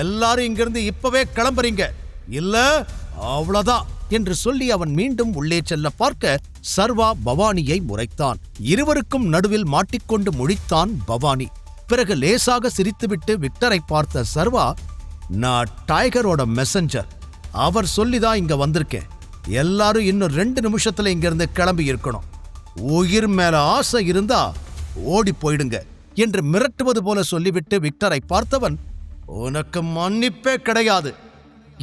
எல்லாரும் இங்கிருந்து இப்பவே கிளம்புறீங்க, இல்ல அவ்வளவுதான் என்று சொல்லி அவன் மீண்டும் உள்ளே செல்ல பார்க்க சர்வா பவானியை முறைத்தான். இருவருக்கும் நடுவில் மாட்டிக்கொண்டு முழித்தான் பவானி. பிறகு லேசாக சிரித்துவிட்டு விக்டரை பார்த்த சர்வா, நான் டைகரோட மெசஞ்சர், அவர் சொல்லிதான் இங்க வந்திருக்கேன். எல்லாரும் இன்னும் 2 நிமிஷத்துல இங்கிருந்து கிளம்பி இருக்கணும். உயிர் மேல ஆசை இருந்தா ஓடி போயிடுங்க என்று மிரட்டுவது போல சொல்லிவிட்டு விக்டரை பார்த்தவன், உனக்கு மன்னிப்பே கிடையாது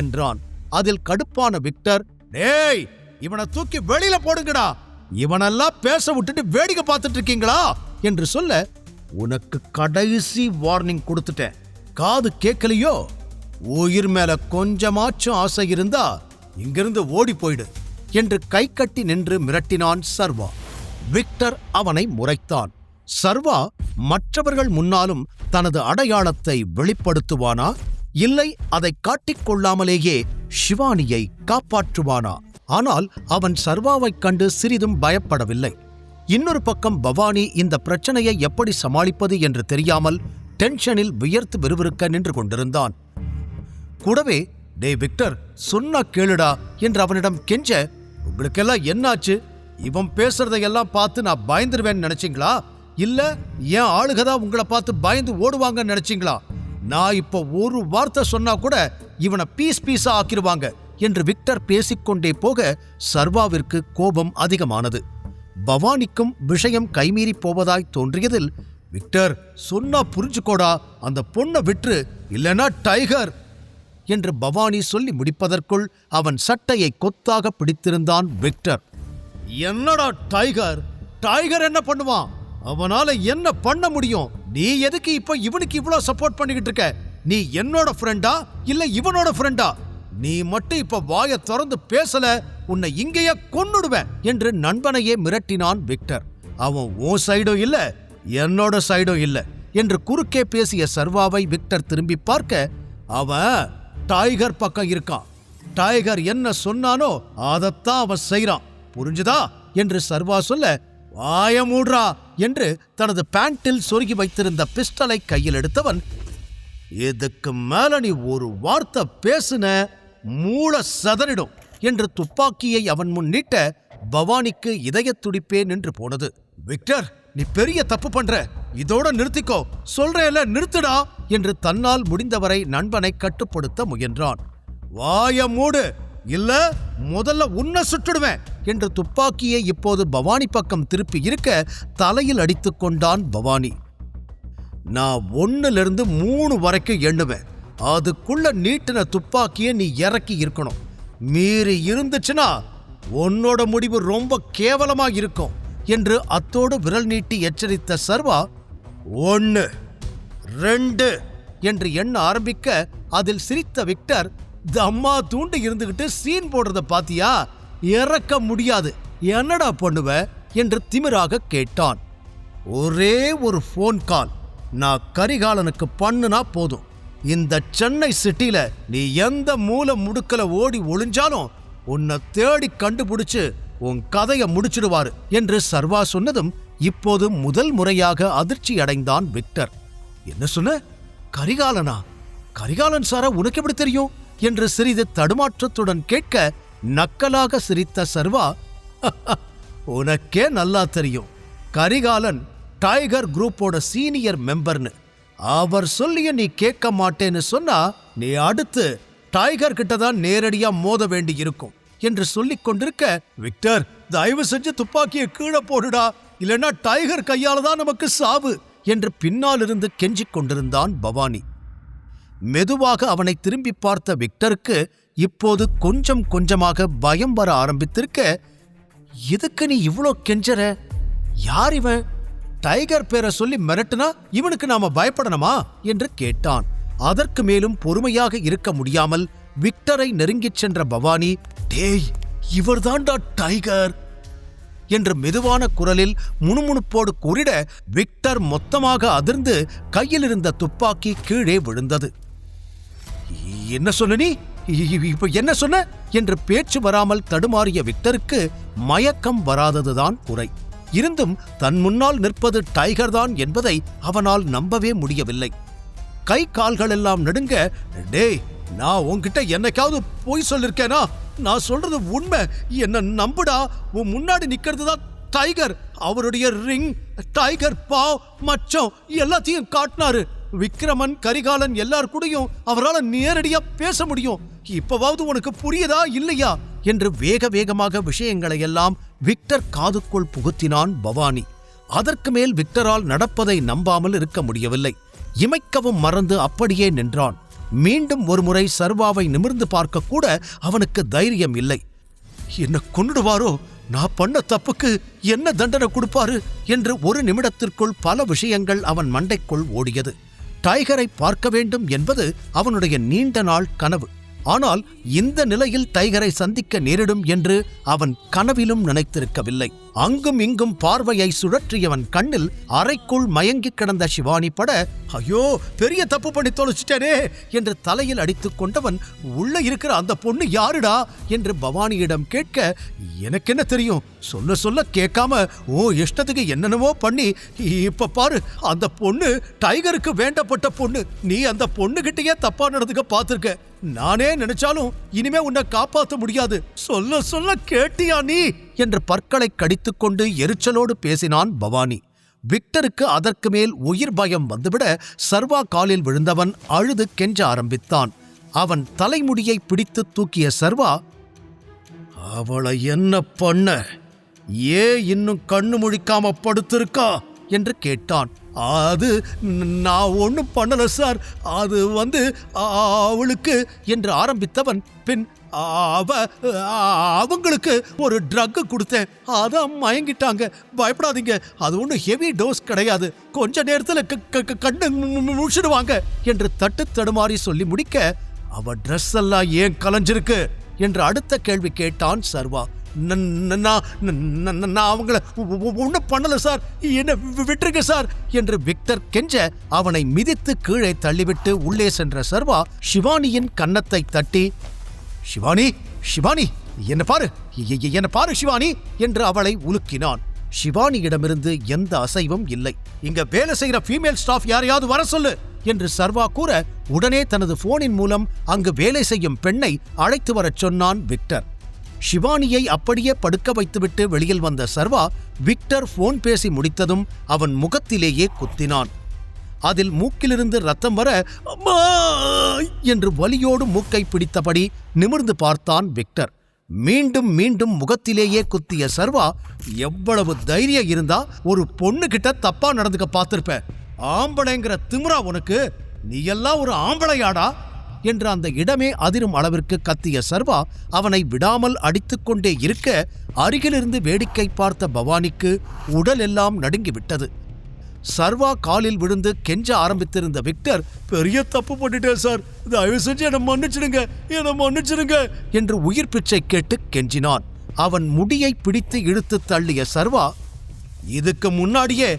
என்றான். அதில் கடுப்பான விக்டர், டேய் இவனை தூக்கி வெளியில போடுங்கடா, இவனெல்லாம் பேச விட்டுட்டு வேடிக்கை பார்த்துட்டு இருக்கீங்களா என்று சொல்ல, உனக்கு கடைசி வார்னிங் கொடுத்துட்டேன், காது கேட்கலையோ? உயிர் மேல கொஞ்சமாச்சும் ஆசை இருந்தா இங்கிருந்து ஓடி போயிடு என்று கை கட்டி நின்று மிரட்டினான் சர்வா. விக்டர் அவனை முறைத்தான். சர்வா மற்றவர்கள் முன்னாலும் தனது அடையாளத்தை வெளிப்படுத்துவானா, இல்லை அதை காட்டிக்கொள்ளாமலேயே ஷிவானியை காப்பாற்றுவானா? ஆனால் அவன் சர்வாவைக் கண்டு சிறிதும் பயப்படவில்லை. இன்னொரு பக்கம் பவானி இந்த பிரச்சனையை எப்படி சமாளிப்பது என்று தெரியாமல் டென்ஷனில் வியர்த்து விறுவிறுக்க நின்று கொண்டிருந்தான். கூடவே, டே விக்டர், சொன்னா கேளுடா என்று அவனிடம் கெஞ்ச, உங்களுக்கெல்லாம் என்னாச்சு? இவன் பேசுறதையெல்லாம் பார்த்து நான் பயந்துருவேன்னு நினைச்சிங்களா? இல்ல என் ஆளுகதான் உங்களை பார்த்து பயந்து ஓடுவாங்கன்னு நினைச்சிங்களா? நான் இப்ப ஒரு வார்த்தை சொன்னா கூட இவனை பீஸா ஆக்கிடுவாங்க என்று விக்டர் பேசிக்கொண்டே போக சர்வாவிற்கு கோபம் அதிகமானது. பவானிக்கும் விஷயம் கைமீறி போவதாய் தோன்றியதில், விக்டர் சொன்னா புரிஞ்சுக்கோடா, அந்த பொண்ணை விட்டு, இல்லைன்னா டைகர் என்று பவானி சொல்லி முடிப்பதற்குள் அவன் சட்டையை கொத்தாக பிடித்திருந்தான் விக்டர். என்னடா டைகர்? டைகர் என்ன பண்ணுவான்? அவனால என்ன பண்ண முடியும்? நீ எதுக்கு இப்ப இவனுக்கு இவ்வளவு சப்போர்ட் பண்ணிக்கிட்டு இருக்க? நீ என்னோட ஃப்ரெண்டா இல்ல இவனோட ஃப்ரெண்டா? நீ மட்டும் இப்ப வாயை திறந்து பேசல, உன்னை இங்கேயே கொன்னுடுவேன் என்று நண்பனையே மிரட்டினான் விக்டர். அவன் உன் சைடும் இல்ல என்னோட சைடும் இல்ல என்று குறுக்கே பேசிய சர்வாவை விக்டர் திரும்பி பார்க்க, அவன் டைகர் பக்கம் இருக்கான். டைகர் என்ன சொன்னானோ அதத்தான் அவன் செய்றான், புரிஞ்சுதா என்று சர்வா சொல்ல, வாய மூடுறா என்று தனது பேண்டில் சொருகி வைத்திருந்த பிஸ்டலை கையில் எடுத்தவன், இதுக்கு மேல நீ ஒரு வார்த்தை பேசுன மூளை சதறிடும் என்று துப்பாக்கியை அவன் முன் நீட்ட பவானிக்கு இதய துடிப்பே நின்று போனது. விக்டர், நீ பெரிய தப்பு பண்ற, இதோட நிறுத்திக்கோ, சொல்றேல நிறுத்துடா என்று தன்னால் முடிந்தவரை நண்பனை கட்டுப்படுத்த முயன்றான். வாய மூடு, இல்ல முதல்ல உன்னை சுட்டுடுவேன் என்று துப்பாக்கியை இப்போது பவானி பக்கம் திருப்பி இருக்க தலையில் அடித்துக் கொண்டான் பவானி. நான் 1லிருந்து 3 வரைக்கும் எண்ணுவேன், அதுக்குள்ள நீட்டின துப்பாக்கியை நீ இறக்கி இருக்கணும். மீறி இருந்துச்சுன்னா உன்னோட முடிவு ரொம்ப கேவலமா இருக்கும் என்று அத்தோடு விரல் நீட்டி எச்சரித்த சர்வா, 1, 2 என்று எண்ண ஆரம்பிக்க அதில் சிரித்த விக்டர், தம்மா தூண்டு இருந்துகிட்டு சீன் போடுறத பாத்தியா? இறக்க முடியாது, என்னடா பண்ணுவ என்று திமிராக கேட்டான். ஒரே ஒரு போன் கால் நான் கரிகாலனுக்கு பண்ணுனா போதும், இந்த சென்னை சிட்டில நீ எந்த மூல முடுக்கல ஓடி ஒளிஞ்சாலும் உன்னை தேடி கண்டுபிடிச்சு உன் கதையை முடிச்சிடுவாரு என்று சர்வா சொன்னதும் இப்போது முதல் முறையாக அதிர்ச்சி அடைந்தான் விக்டர். என்ன சொன்ன? கரிகாலனா? கரிகாலன் சாரா உனக்கு எப்படி தெரியும் என்று சிறிது தடுமாற்றத்துடன் கேட்க நக்கலாக சிரித்த சர்வா, உனக்கே நல்லா தெரியும், கரிகாலன் டைகர் குரூப்போட சீனியர் மெம்பர்னு. அவர் சொல்லிய நீ கேட்க மாட்டேன்னு சொன்னா நீ அடுத்து டைகர் கிட்டதான் நேரடியா மோத வேண்டி இருக்கும் என்று சொல்லிக் கொண்டிருக்க, விக்டர் தயவு செஞ்சு துப்பாக்கியை கீழே போடுடா, இல்லைன்னா டைகர் கையால தான் நமக்கு சாவு என்று பின்னால் இருந்து கெஞ்சிக் கொண்டிருந்தான் பவானி. மெதுவாக அவனை திரும்பி பார்த்த விக்டருக்கு இப்போது கொஞ்சம் கொஞ்சமாக பயம் வர ஆரம்பித்திருக்க, எதுக்கு நீ இவ்வளோ கெஞ்சற? யார் இவன்? டைகர் பேரை சொல்லி மிரட்டுனா இவனுக்கு நாம பயப்படணுமா என்று கேட்டான். அதற்கு மேலும் பொறுமையாக இருக்க முடியாமல் விக்டரை நெருங்கிச் சென்ற பவானி, டேய் இவர்தான்டா டைகர் என்று மெதுவான குரலில் முணுமுணுப்போடு கூறிட, விக்டர் மொத்தமாக அதிர்ந்து கையில் இருந்த துப்பாக்கி கீழே விழுந்தது. என்ன சொன்ன நீ? இப்ப என்ன சொன்ன என்று பேச்சு வராமல் தடுமாறிய விக்டருக்கு மயக்கம் வராததுதான் குறை. இருந்தும் தன் முன்னால் நிற்பது டைகர் தான் என்பதை அவனால் நம்பவே முடியவில்லை. கை கால்கள் எல்லாம் நடுங்க. டேய், நான் உன்கிட்ட என்னைக்காவது பொய் சொல்லிருக்கேனா? நான் சொல்றது உண்மை, என்ன நம்புடா. உன் முன்னாடி நிக்கிறது தான் டைகர். அவருடைய ரிங், டைகர் பாவ், மச்சம் எல்லாத்தையும் காட்டினாரு. விக்ரமன், கரிகாலன் எல்லார் கூடயும் அவரால் நேரடியா பேச முடியும். இப்பவாவது உனக்கு புரியுதா இல்லையா என்று வேக வேகமாக விஷயங்களை எல்லாம் விக்டர் காதுக்குள் புகுத்தினான் பவானி. அதற்கு மேல் விக்டரால் நடப்பதை நம்பாமல் இருக்க முடியவில்லை. இமைக்கவும் மறந்து அப்படியே நின்றான். மீண்டும் ஒருமுறை சர்வாவை நிமிர்ந்து பார்க்க கூட அவனுக்கு தைரியம் இல்லை. என்ன கொன்னுடுவாரோ? நான் பண்ண தப்புக்கு என்ன தண்டனை கொடுப்பாரு என்று ஒரு நிமிடத்திற்குள் பல விஷயங்கள் அவன் மண்டைக்குள் ஓடியது. டைகரை பார்க்க வேண்டும் என்பது அவனுடைய நீண்ட நாள் கனவு. ஆனால் இந்த நிலையில் டைகரை சந்திக்க நேரிடும் என்று அவன் கனவிலும் நினைத்திருக்கவில்லை. அங்கும் இங்கும் பார்வையை சுழற்றியவன் கண்ணில் அறைக்குள் மயங்கி கிடந்த சிவானி பட, ஐயோ, பெரிய தப்பு பண்ணி தொலைச்சிட்டேனே என்று தலையில் அடித்துக் கொண்டவன், உள்ள இருக்கிற அந்த பொண்ணு யாருடா என்று பவானியிடம் கேட்க, எனக்கு என்ன தெரியும், சொல்ல சொல்ல கேட்காம ஓ இஷ்டத்துக்கு என்னென்னவோ பண்ணி இப்ப பாரு, அந்த பொண்ணு டைகருக்கு வேண்டப்பட்ட பொண்ணு. நீ அந்த பொண்ணுகிட்டயே தப்பா நடந்துக்க பார்த்திருக்க. நானே நினைச்சாலும் இனிமே உன்னை காப்பாற்ற முடியாது. சொல்ல சொல்ல கேட்டியா நீ என்று பற்களை கடித்துக்கொண்டு எரிச்சலோடு பேசினான் பவானி. விக்டருக்கு அதற்கு மேல் உயிர் பயம் வந்துவிட சர்வா காலில் விழுந்தவன் அழுது கெஞ்ச ஆரம்பித்தான். அவன் தலைமுடியை பிடித்து தூக்கிய சர்வா, அவளை என்ன பண்ண? இன்னும் கண்ணு முழிக்காம படுத்திருக்கா என்று கேட்டான். அது நான் ஒன்றும் பண்ணல சார், அது அவளுக்கு என்று ஆரம்பித்தவன் பின் அவங்களுக்கு ஒரு ட்ரக் கொடுத்தேன், அதான் மயங்கிட்டாங்க. பயப்படாதீங்க, அது ஒன்றும் ஹெவி டோஸ் கிடையாது, கொஞ்ச நேரத்தில் கண்ணு முடிச்சிடுவாங்க என்று தட்டு தடுமாறி சொல்லி முடிக்க, அவ ட்ரெஸ் எல்லாம் ஏன் கலைஞ்சிருக்கு என்று அடுத்த கேள்வி கேட்டான் சர்வா. நான் அவங்கள ஒன்றும் பண்ணல சார், என்ன விட்டுருங்க சார் என்று விக்டர் கெஞ்ச அவனை மிதித்து கீழே தள்ளிவிட்டு உள்ளே சென்ற சர்வா சிவானியின் கன்னத்தை தட்டி, சிவானி, சிவானி, என்ன பாரு, என்ன பாரு சிவானி என்று அவளை உலுக்கினான். சிவானியிடமிருந்து எந்த அசைவும் இல்லை. இங்க வேலை செய்கிற ஃபீமேல் ஸ்டாஃப் யாரையாவது வர சொல்லு என்று சர்வா கூற, உடனே தனது போனின் மூலம் அங்கு வேலை செய்யும் பெண்ணை அழைத்து வரச் சொன்னான் விக்டர். சிவானியை அப்படியே படுக்க வைத்துவிட்டு வெளியில் வந்த சர்வா விக்டர் போன் பேசி முடித்ததும் அவன் முகத்திலேயே குத்தினான். அதில் மூக்கிலிருந்து ரத்தம் வர, அம்மா என்று வலியோடு மூக்கை பிடித்தபடி நிமிர்ந்து பார்த்தான் விக்டர். மீண்டும் மீண்டும் முகத்திலேயே குத்திய சர்வா, எவ்வளவு தைரியம் இருந்தா ஒரு பொண்ணு கிட்ட தப்பா நடந்துக்க பார்த்திருப்ப? ஆம்பளைங்கிற திமிரா உனக்கு? நீ எல்லாம் ஒரு ஆம்பளையாடா என்று அந்த இடமே அதிரும் அளவிற்கு கத்திய சர்வா அவனை விடாமல் அடித்துக்கொண்டே இருக்க, அருகிலிருந்து வேடிக்கை பார்த்த பவானிக்கு உடல் எல்லாம் நடுங்கிவிட்டது. சர்வா காலில் விழுந்து கெஞ்ச ஆரம்பித்திருந்த விக்டர், பெரிய தப்பு பண்ணிட்டேன் சார், தயவு செஞ்சு என்னை மன்னிச்சிடுங்க, என்னை மன்னிச்சிடுங்க என்று உயிர் பிச்சை கேட்டு கெஞ்சினான். அவன் முடியை பிடித்து இழுத்து தள்ளிய சர்வா, இதுக்கு முன்னாடியே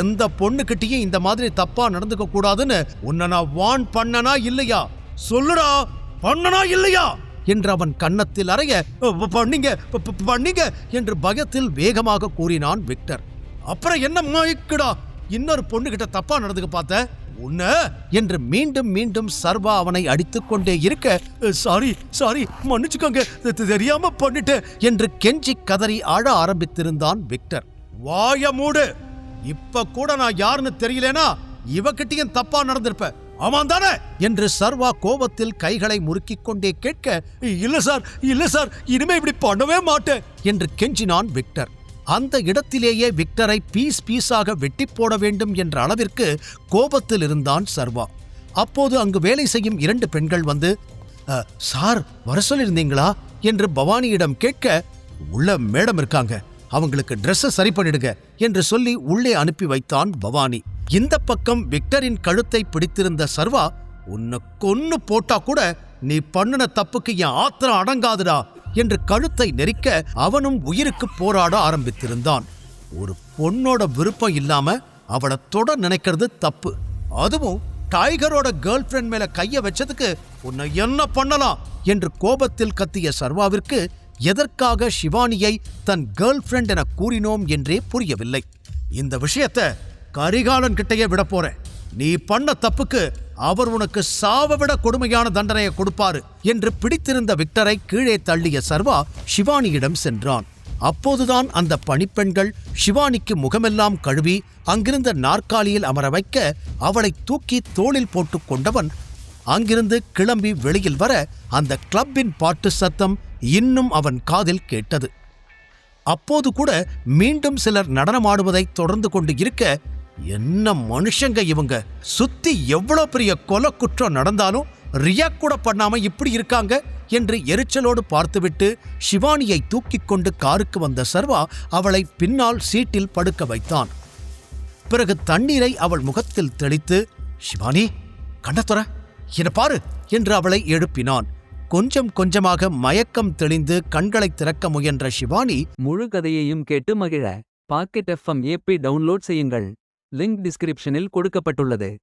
எந்த பொண்ணுகிட்டயும் இந்த மாதிரி தப்பா நடந்துக்க கூடாதுன்னு உன்னை நான் வார்ன் பண்ணனா இல்லையா? சொல்லுடா, பண்ணனா இல்லையா என்று அவன் கன்னத்தில் அறைய, பண்ணீங்க பண்ணீங்க என்று பயத்தில் வேகமாக கூறினான் விக்டர். அப்புறம் என்ன மாய்க்குடா, இன்னொரு பொண்ணுகிட்ட தப்பா நடந்துக்க பார்த்த உன்ன என்று மீண்டும் மீண்டும் சர்வா அவனை அடித்துக்கொண்டே இருக்க, சாரி சாரி மன்னிச்சுக்கோங்க, தெரியாம பண்ணிட்டேன் என்று கெஞ்சி கதறி அழ ஆரம்பித்திருந்தான் விக்டர். வாய மூடு, இப்ப கூட நான் யாருன்னு தெரியலனா இவகிட்டையும் தப்பா நடந்திருப்ப, ஆமாம் தானே என்று சர்வா கோபத்தில் கைகளை முறுக்கிக் கொண்டே கேட்க, இல்ல சார், இல்ல சார், இனிமே இப்படி பண்ணவே மாட்டேன் என்று கெஞ்சினான் விக்டர். அந்த இடத்திலேயே விக்டரை பீஸ் பீஸாக வெட்டி போட வேண்டும் என்ற அளவிற்கு கோபத்தில் இருந்தான் சர்வா. அப்போது அங்கு வேலை செய்யும் 2 பெண்கள் வந்து, சார் வர சொல்லியிருந்தீங்களா என்று பவானியிடம் கேட்க, உள்ள மேடம் இருக்காங்க, அவங்களுக்கு ட்ரெஸ்ஸை சரி பண்ணிடுங்க என்று சொல்லி உள்ளே அனுப்பி வைத்தான் பவானி. இந்த பக்கம் விக்டரின் கழுத்தை பிடித்திருந்த சர்வா, உன்னை கொன்னு போட்டா கூட நீ பண்ணின தப்புக்கு என் ஆத்திரம் அடங்காதுடா என்று கழுத்தை நெரிக்க அவனும் உயிருக்கு போராட ஆரம்பித்திருந்தான். ஒரு பொண்ணோட விருப்பம் இல்லாம அவளை தொட நினைக்கிறது தப்பு, அதுவும் டைகரோட கேர்ள் ஃப்ரெண்ட் மேல கைய வச்சதுக்கு உன்னை என்ன பண்ணலாம் என்று கோபத்தில் கத்திய சர்வாவிற்கு எதற்காக சிவானியை தன் கேர்ள் ஃப்ரெண்ட் என கூறினோம் என்றே புரியவில்லை. இந்த விஷயத்தை கரிகாலன் கிட்டையே விட போறேன், நீ பண்ண தப்புக்கு அவர் உனக்கு சாவவிட கொடுமையான தண்டனையை கொடுப்பாரு என்று பிடித்திருந்த விக்டரை கீழே தள்ளிய சர்வா ஷிவானியிடம் சென்றான். அப்போதுதான் அந்த பணிப்பெண்கள் ஷிவானிக்கு முகமெல்லாம் கழுவி அங்கிருந்த நாற்காலியில் அமர வைக்க அவளை தூக்கி தோளில் போட்டுக் கொண்டவன் அங்கிருந்து கிளம்பி வெளியில் வர அந்த கிளப்பின் பாட்டு சத்தம் இன்னும் அவன் காதில் கேட்டது. அப்போது கூட மீண்டும் சிலர் நடனமாடுவதை தொடர்ந்து கொண்டு இருக்க, என்ன மனுஷங்க இவங்க, சுத்தி எவ்வளவு பெரிய கொலை குற்றம் நடந்தாலும் ரியாக்ட் கூட பண்ணாம இப்படி இருக்காங்க என்று எரிச்சலோடு பார்த்துவிட்டு ஷிவானியை தூக்கிக் கொண்டு காருக்கு வந்த சர்வா அவளை பின்னால் சீட்டில் படுக்க வைத்தான். பிறகு தண்ணீரை அவள் முகத்தில் தெளித்து, ஷிவானி கண்ணத்துற என்ன பாரு என்று அவளை எழுப்பினான். கொஞ்சம் கொஞ்சமாக மயக்கம் தெளிந்து கண்களை திறக்க முயன்ற ஷிவானி முழு கதையையும் கேட்டு மகிழ பாக்கெட் FM ஆப்பை டவுன்லோட் செய்யுங்கள். லிங்க் டிஸ்கிரிப்ஷனில் கொடுக்கப்பட்டுள்ளது.